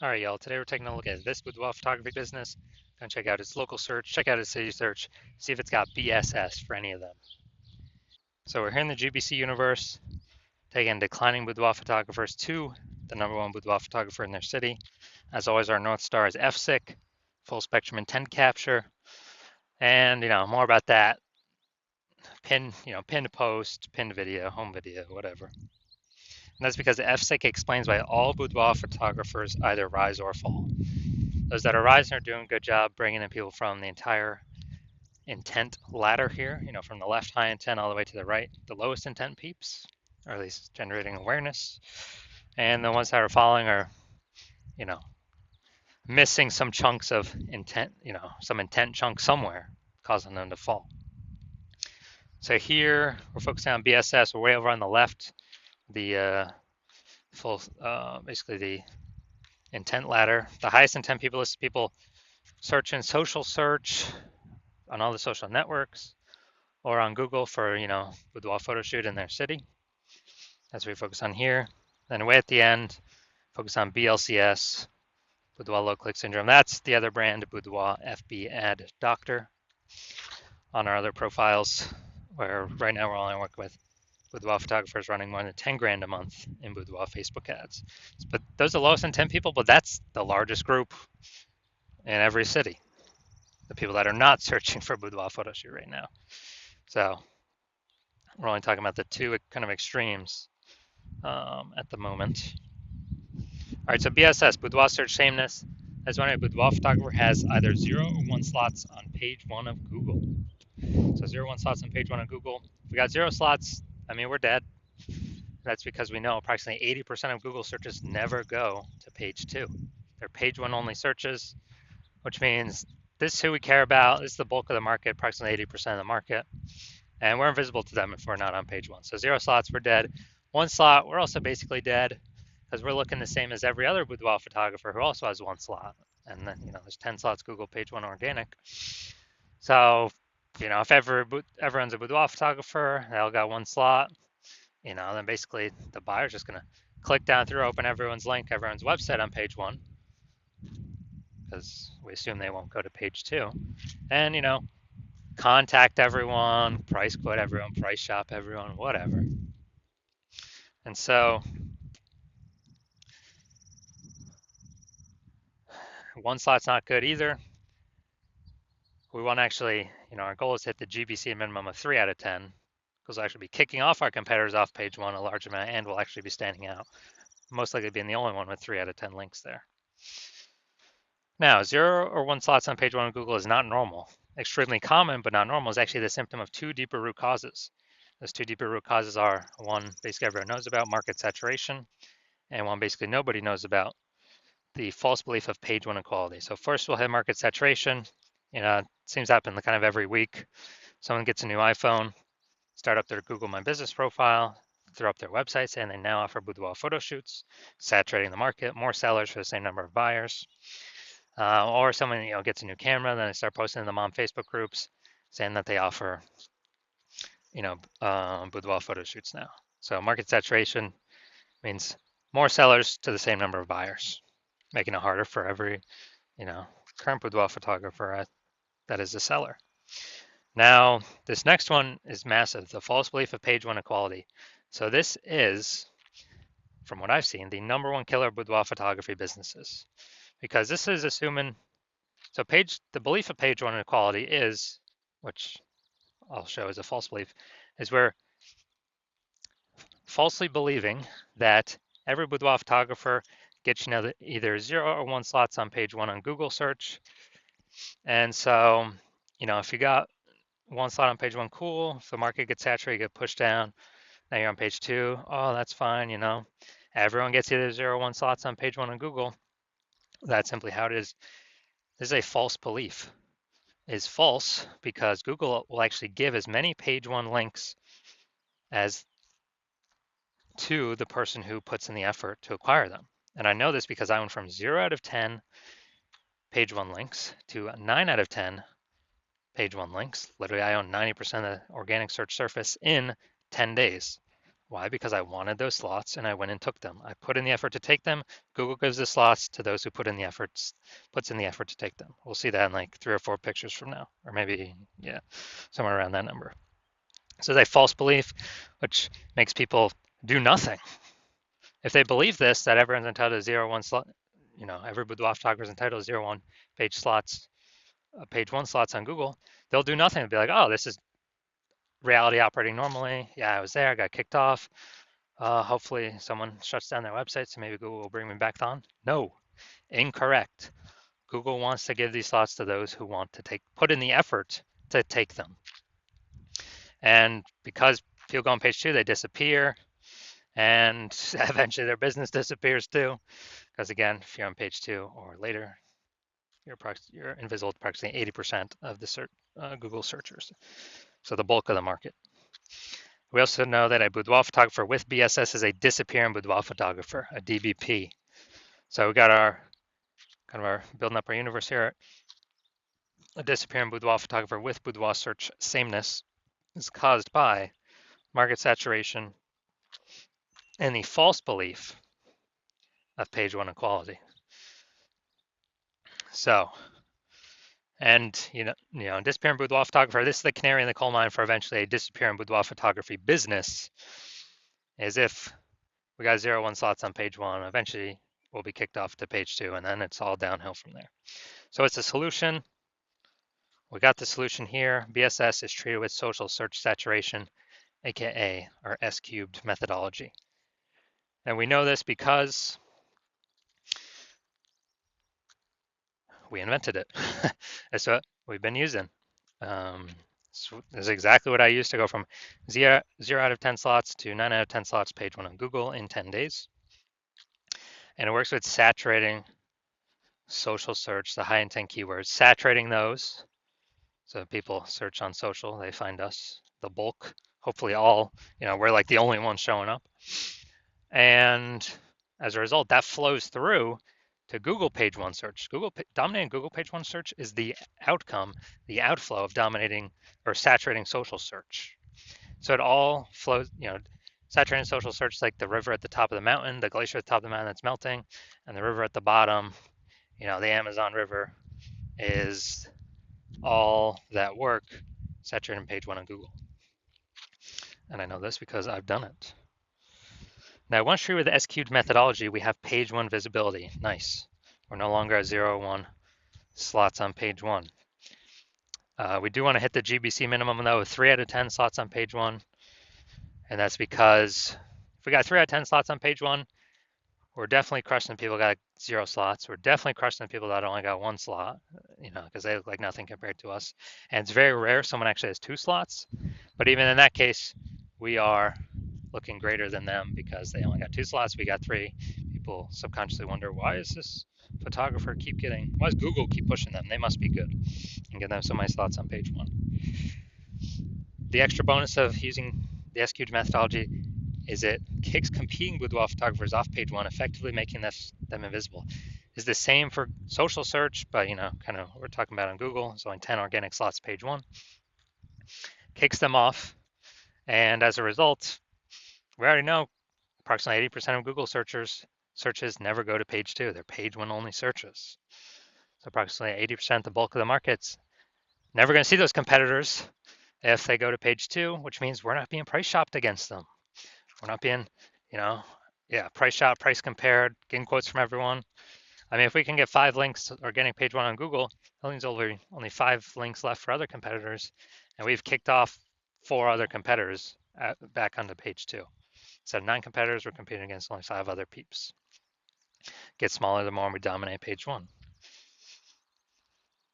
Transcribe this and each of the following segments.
All right, y'all. Today we're taking a look at this boudoir photography business. Gonna check out its local search, check out its city search, see if it's got BSS for any of them. So we're here in the GBC universe, taking declining boudoir photographers to the number one boudoir photographer in their city. As always, our North Star is FSIC, full spectrum intent capture, and more about that. Pinned post, pinned video, home video, whatever. And that's because the FSIC explains why all boudoir photographers either rise or fall. Those that are rising are doing a good job bringing in people from the entire intent ladder here, from the left high intent all the way to the right, the lowest intent peeps, or at least generating awareness. And the ones that are following are, you know, missing some chunks of intent, some intent chunk somewhere, causing them to fall. So here we're focusing on BSS. We're way over on the left, the basically the intent ladder. The highest intent people list people searching social search on all the social networks or on Google for, boudoir photo shoot in their city. That's what we focus on here. Then way at the end, focus on BLCS, Boudoir Low Click Syndrome. That's the other brand, Boudoir FB Ad Doctor, on our other profiles, where right now we're only working with boudoir photographers running more than 10 grand a month in boudoir Facebook ads. But those are lowest intent people, but that's the largest group in every city. The people that are not searching for boudoir photo shoot right now. So we're only talking about the two kind of extremes at the moment. All right, so BSS, boudoir search sameness. As when a boudoir photographer has either 0 or 1 slots on page 1 of Google. So 0, 1 slots on page 1 of Google. If we got 0 slots, I mean, we're dead. That's because we know approximately 80% of Google searches never go to page 2. They're page 1 only searches, which means this is who we care about. This is the bulk of the market, approximately 80% of the market. And we're invisible to them if we're not on page 1. So 0 slots, we're dead. 1 slot, we're also basically dead because we're looking the same as every other boudoir photographer who also has 1 slot. And then, there's 10 slots Google page 1 organic. So, if everyone's a boudoir photographer, they all got 1 slot, then basically the buyer's just going to click down through, open everyone's link, everyone's website on page 1, because we assume they won't go to page 2. And, contact everyone, price quote everyone, price shop everyone, whatever. And so 1 slot's not good either. We want to actually, our goal is to hit the GBC minimum of 3 out of 10, because we'll actually be kicking off our competitors off page 1 a large amount, and we'll actually be standing out, most likely being the only one with 3 out of 10 links there. Now, 0 or 1 slots on page 1 of Google is not normal. Extremely common, but not normal, is actually the symptom of 2 deeper root causes. Those 2 deeper root causes are, one, basically everyone knows about, market saturation, and one basically nobody knows about, the false belief of page 1 equality. So first we'll hit market saturation. It seems to happen kind of every week. Someone gets a new iPhone, start up their Google My Business profile, throw up their website saying they now offer boudoir photo shoots, saturating the market, more sellers for the same number of buyers. Or someone gets a new camera, then they start posting in the mom Facebook groups saying that they offer boudoir photo shoots now. So market saturation means more sellers to the same number of buyers, making it harder for every current boudoir photographer that is a seller. Now, this next one is massive, the false belief of page 1 equality. So this is, from what I've seen, the number 1 killer of boudoir photography businesses, because this is assuming, so the belief of page 1 equality is, which I'll show as a false belief, is we're falsely believing that every boudoir photographer gets either 0 or 1 slots on page 1 on Google search. And so, if you got 1 slot on page 1, cool. If the market gets saturated, you get pushed down. Now you're on page 2. Oh, that's fine. Everyone gets either 0 or 1 slots on page 1 on Google. That's simply how it is. This is a false belief. It's false because Google will actually give as many page 1 links as to the person who puts in the effort to acquire them. And I know this because I went from 0 out of 10 page 1 links to 9 out of 10 page 1 links. Literally, I own 90% of the organic search surface in 10 days Why? Because I wanted those slots and I went and took them. I put in the effort to take them. Google gives the slots to those who puts in the effort to take them. We'll see that in like 3 or 4 pictures from now, or maybe, yeah, somewhere around that number. So it's a false belief, which makes people do nothing. If they believe this, that everyone's entitled to 0, 1 slot, every boudoir photographer is entitled to 0, 1 page slots, page 1 slots on Google, they'll do nothing. They'll be like, oh, this is reality operating normally. Yeah, I was there, I got kicked off. Hopefully someone shuts down their website, so maybe Google will bring me back on. No, incorrect. Google wants to give these slots to those who want to put in the effort to take them. And because people go on page 2, they disappear, and eventually their business disappears too. Because again, if you're on page 2 or later, you're invisible to approximately 80% of the Google searchers. So the bulk of the market. We also know that a boudoir photographer with BSS is a disappearing boudoir photographer, a DBP. So we got our building up our universe here. A disappearing boudoir photographer with boudoir search sameness is caused by market saturation and the false belief of page 1 equality. So, and disappearing boudoir photographer, this is the canary in the coal mine for eventually a disappearing boudoir photography business, is if we got 0, 1 slots on page 1, eventually we'll be kicked off to page 2, and then it's all downhill from there. So it's a solution. We got the solution here. BSS is treated with social search saturation, aka our S-cubed methodology. And we know this because we invented it. That's what we've been using. So this is exactly what I used to go from 0 out of 10 slots to 9 out of 10 slots page 1 on Google in 10 days. And it works with saturating social search, the high intent keywords, saturating those. So people search on social, they find us, the bulk, hopefully all, we're like the only ones showing up. And as a result, that flows through to Google page 1 search. Dominating Google page 1 search is the outcome, the outflow of dominating or saturating social search. So it all flows, saturating social search is like the river at the top of the mountain, the glacier at the top of the mountain that's melting, and the river at the bottom, the Amazon River, is all that work saturating page 1 on Google. And I know this because I've done it. Now, once true with the S-cubed methodology, we have page 1 visibility. Nice. We're no longer at 0, 1 slots on page 1. We do want to hit the GBC minimum, though, of 3 out of 10 slots on page 1. And that's because if we got 3 out of 10 slots on page 1, we're definitely crushing the people that got 0 slots. We're definitely crushing the people that only got 1 slot, because they look like nothing compared to us. And it's very rare someone actually has 2 slots. But even in that case, we are looking greater than them because they only got 2 slots. We got 3. People subconsciously wonder, why is this photographer why does Google keep pushing them? They must be good and give them so many slots on page 1. The extra bonus of using the S-cubed methodology is it kicks competing boudoir photographers off page 1, effectively making them invisible. Is the same for social search, but kind of what we're talking about on Google. It's only 10 organic slots page 1. Kicks them off, and as a result, we already know approximately 80% of Google searches never go to page 2. They're page 1 only searches. So approximately 80%, the bulk of the market's never going to see those competitors if they go to page 2, which means we're not being price shopped against them. We're not being, price shop, price compared, getting quotes from everyone. I mean, if we can get 5 links or getting page 1 on Google, that means only 5 links left for other competitors, and we've kicked off 4 other competitors back onto page 2. Instead of 9 competitors, we're competing against only 5 other peeps. Get smaller the more we dominate page 1.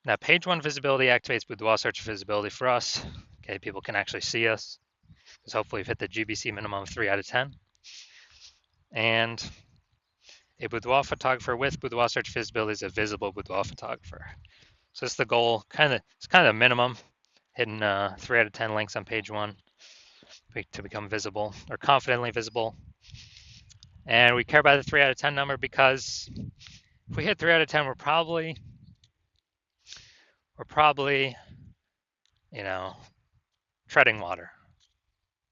Now, page 1 visibility activates boudoir search visibility for us. Okay, people can actually see us, because hopefully we've hit the GBC minimum of 3 out of 10. And a boudoir photographer with boudoir search visibility is a visible boudoir photographer. So it's the goal, it's kind of the minimum, hitting 3 out of 10 links on page 1 to become visible, or confidently visible. And we care about the 3 out of 10 number because if we hit 3 out of 10, we're probably, treading water.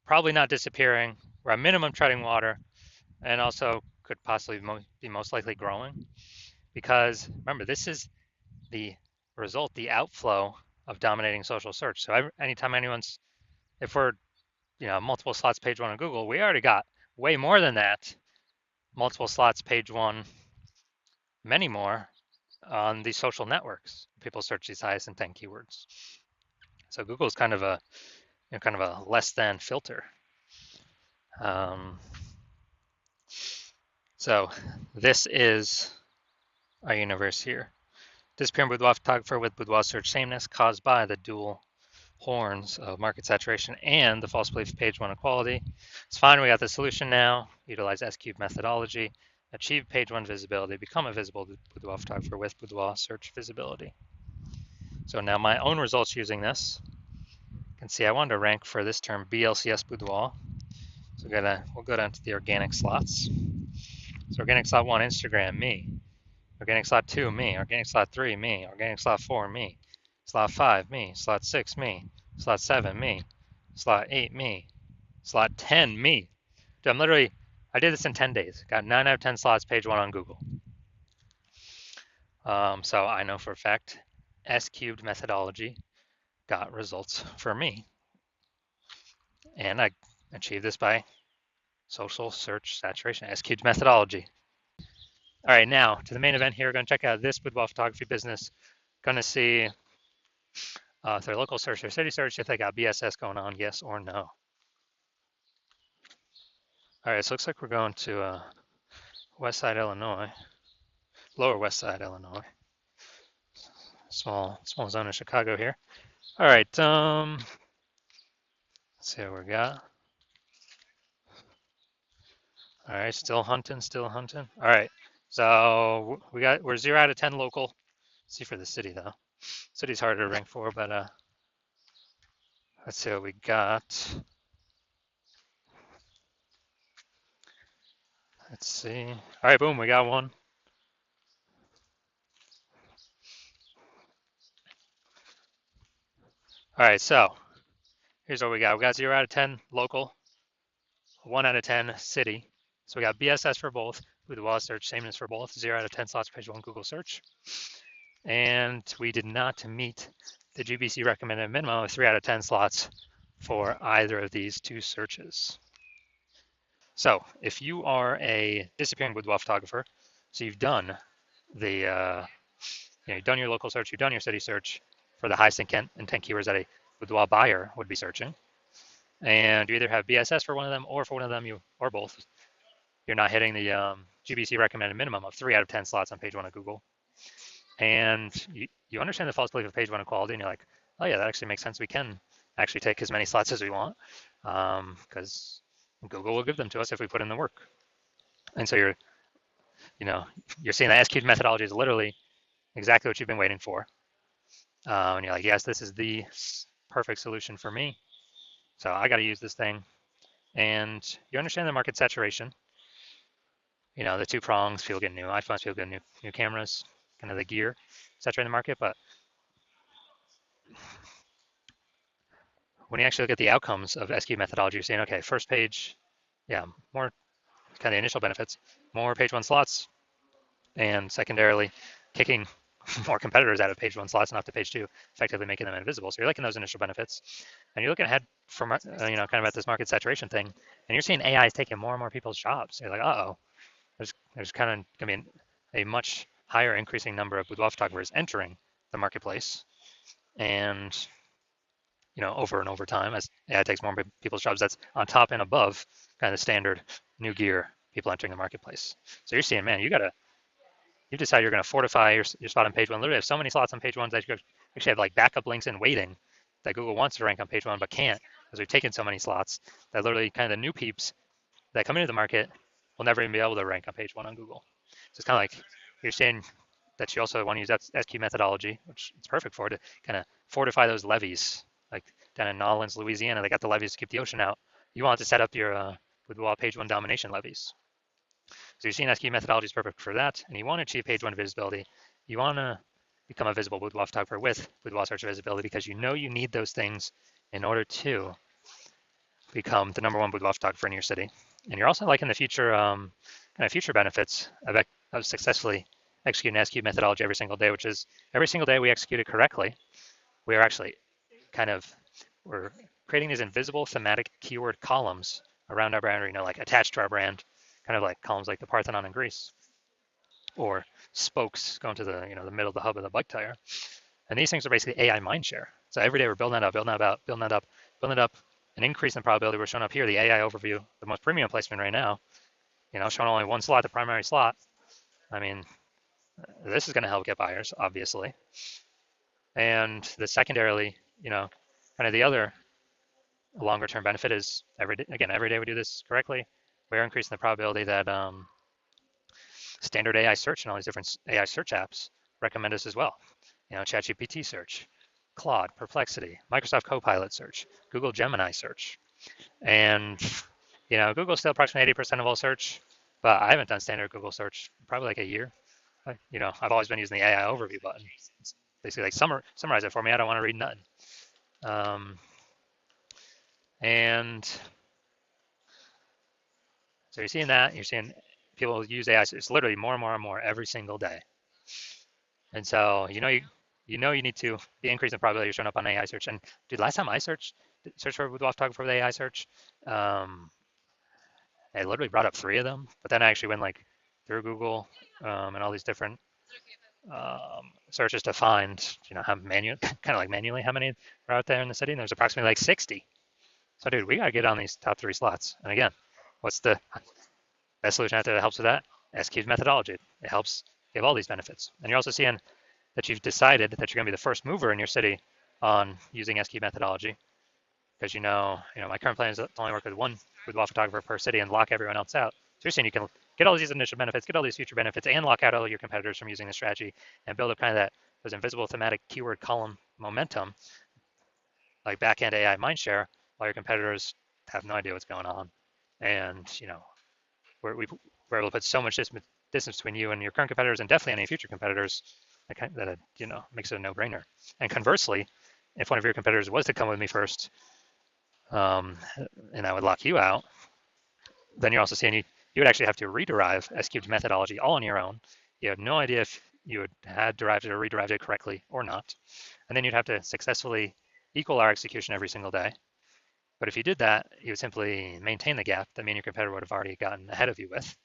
Probably not disappearing, we're at minimum treading water, and also could possibly be most likely growing. Because remember, this is the result, the outflow of dominating social search. So anytime anyone's, if we're, multiple slots page one on Google, we already got way more than that. Multiple slots page one, many more on these social networks. People search these highest intent keywords. So Google's kind of a, kind of a less than filter. So this is our universe here. Disappearing boudoir photographer with boudoir search sameness caused by the dual horns of market saturation and the false belief of page one equality. It's fine, we got the solution now. Utilize S-cube methodology, achieve page one visibility, become a visible boudoir photographer with boudoir search visibility. So now my own results using this, you can see I wanted to rank for this term BLCS boudoir. So we'll go down to the organic slots. So organic slot 1, Instagram, me. Organic slot 2, me. Organic slot 3, me. Organic slot 4, me. Slot 5, me. Slot 6, me. Slot 7, me. Slot 8, me. Slot 10, me. Dude, I did this in 10 days. Got 9 out of 10 slots, page one on Google. So I know for a fact S-cubed methodology got results for me. And I achieved this by social search saturation, S-cubed methodology. All right, now to the main event here. We're going to check out this boudoir photography business. Going to see if their local search or city search, if they got BSS going on, yes or no. All right, so it looks like we're going to West Side, Illinois, Lower West Side, Illinois. Small zone of Chicago here. All right, let's see what we got. All right, still hunting. All right, so we're 0 out of 10 local. Let's see for the city though. City's harder to rank for, but let's see what we got. Let's see. All right, boom, we got one. All right, so here's what we got. We got 0 out of 10 local, 1 out of 10 city. So we got BSS for both, boudoir search sameness for both, 0 out of 10 slots page one Google search. And we did not meet the GBC recommended minimum of 3 out of 10 slots for either of these two searches. So if you are a disappearing boudoir photographer, so you've done the, you've done your local search, you've done your city search for the highest intent keywords that a boudoir buyer would be searching, and you either have BSS for one of them, or for one of them, or both, you're not hitting the GBC recommended minimum of 3 out of 10 slots on page one of Google, and you understand the false belief of page one equality, and you're like, oh yeah, that actually makes sense. We can actually take as many slots as we want, because Google will give them to us if we put in the work. And so you're seeing that S-cubed methodology is literally exactly what you've been waiting for. And you're like, yes, this is the perfect solution for me. So I got to use this thing. And you understand the market saturation. The two prongs, people get new iPhones, people get new cameras, kind of the gear saturating the market. But when you actually look at the outcomes of S-cubed methodology, you're saying, okay, first page, yeah, more kind of the initial benefits, more page one slots, and secondarily, kicking more competitors out of page one slots and off to page two, effectively making them invisible. So you're liking those initial benefits, and you're looking ahead from kind of at this market saturation thing, and you're seeing AI is taking more and more people's jobs. So you're like, uh-oh, there's kind of going to be a much higher increasing number of boudoir photographers entering the marketplace, and over and over time as AI takes more people's jobs. That's on top and above kind of standard new gear people entering the marketplace. So you're seeing, man, you decide you're going to fortify your spot on page one. Literally have so many slots on page one that you actually have like backup links in waiting that Google wants to rank on page one but can't, because we've taken so many slots that literally kind of the new peeps that come into the market will never even be able to rank on page one on Google. So it's kind of like you're saying that you also want to use that SQ methodology, which it's perfect for, to kind of fortify those levees. Like down in New Orleans, Louisiana, they got the levees to keep the ocean out. You want to set up your boudoir page one domination levees. So you're seeing SQ methodology is perfect for that, and you want to achieve page one visibility. You want to become a visible boudoir photographer with boudoir search visibility, because you need those things in order to become the #1 boudoir photographer in your city. And you're also liking the future kind of future benefits of successfully executing SQ methodology every single day, which is every single day we execute it correctly. We are actually kind of we're creating these invisible thematic keyword columns around our brand, or, like attached to our brand, kind of like columns like the Parthenon in Greece, or spokes going to the middle of the hub of the bike tire. And these things are basically AI mindshare. So every day we're building that up, building that up, building that up, building it up, an increase in the probability. We're showing up here the AI overview, the most premium placement right now, showing only one slot, the primary slot. I mean, this is going to help get buyers, obviously. And the secondarily, kind of the other longer term benefit is every day we do this correctly, we're increasing the probability that standard AI search and all these different AI search apps recommend us as well. ChatGPT search, Claude, Perplexity, Microsoft Copilot search, Google Gemini search. And, Google's still approximately 80% of all search, but I haven't done standard Google search probably like a year. I've always been using the AI overview button. It's basically like summarize it for me. I don't want to read nothing. And so you're seeing that. You're seeing people use AI. It's literally more and more and more every single day. And so you need to be increasing the probability you're showing up on AI search. And dude, last time I search for boudoir photographer with AI search, I literally brought up 3 of them. But then I actually went like through Google and all these different searches to find how kind of like manually how many are out there in the city. And there's approximately like 60. So dude, we gotta get on these top 3 slots. And again, what's the best solution out there that helps with that? SQ's methodology. It helps give all these benefits. And you're also seeing that you've decided that you're going to be the first mover in your city on using SQ methodology, because my current plan is to only work with one boudoir photographer per city and lock everyone else out. So you're saying you can get all these initial benefits, get all these future benefits, and lock out all your competitors from using the strategy and build up kind of those invisible thematic keyword column momentum, like back-end AI mindshare, while your competitors have no idea what's going on. And we're able to put so much distance between you and your current competitors, and definitely any future competitors, that makes it a no-brainer. And conversely, if one of your competitors was to come with me first, and I would lock you out, then you're also seeing you would actually have to rederive S-cubed methodology all on your own. You have no idea if you had derived it or rederived it correctly or not. And then you'd have to successfully equal our execution every single day. But if you did that, you would simply maintain the gap that me and your competitor would have already gotten ahead of you with.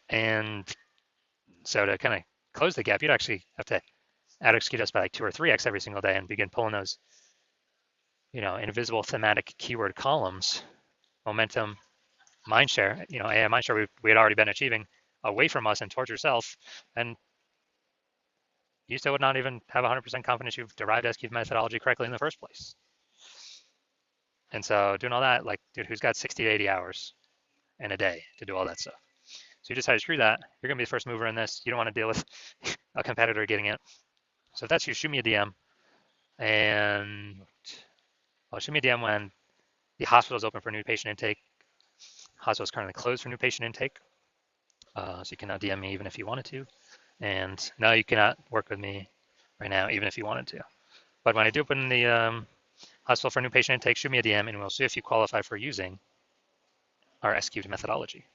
And so to kind of close the gap, you'd actually have to out execute us by like 2 or 3x every single day and begin pulling those, invisible thematic keyword columns, momentum, mindshare, AI mindshare we had already been achieving away from us and towards yourself. And you still would not even have 100% confidence you've derived SQ methodology correctly in the first place. And so doing all that, like, dude, who's got 60 to 80 hours in a day to do all that stuff? So you decide to screw that. You're going to be the first mover in this. You don't want to deal with a competitor getting it. So if that's you, shoot me a DM. And shoot me a DM when the hospital is open for new patient intake. Hospital is currently closed for new patient intake. So you cannot DM me even if you wanted to. And no, you cannot work with me right now, even if you wanted to. But when I do open the hospital for new patient intake, shoot me a DM and we'll see if you qualify for using our SQ methodology.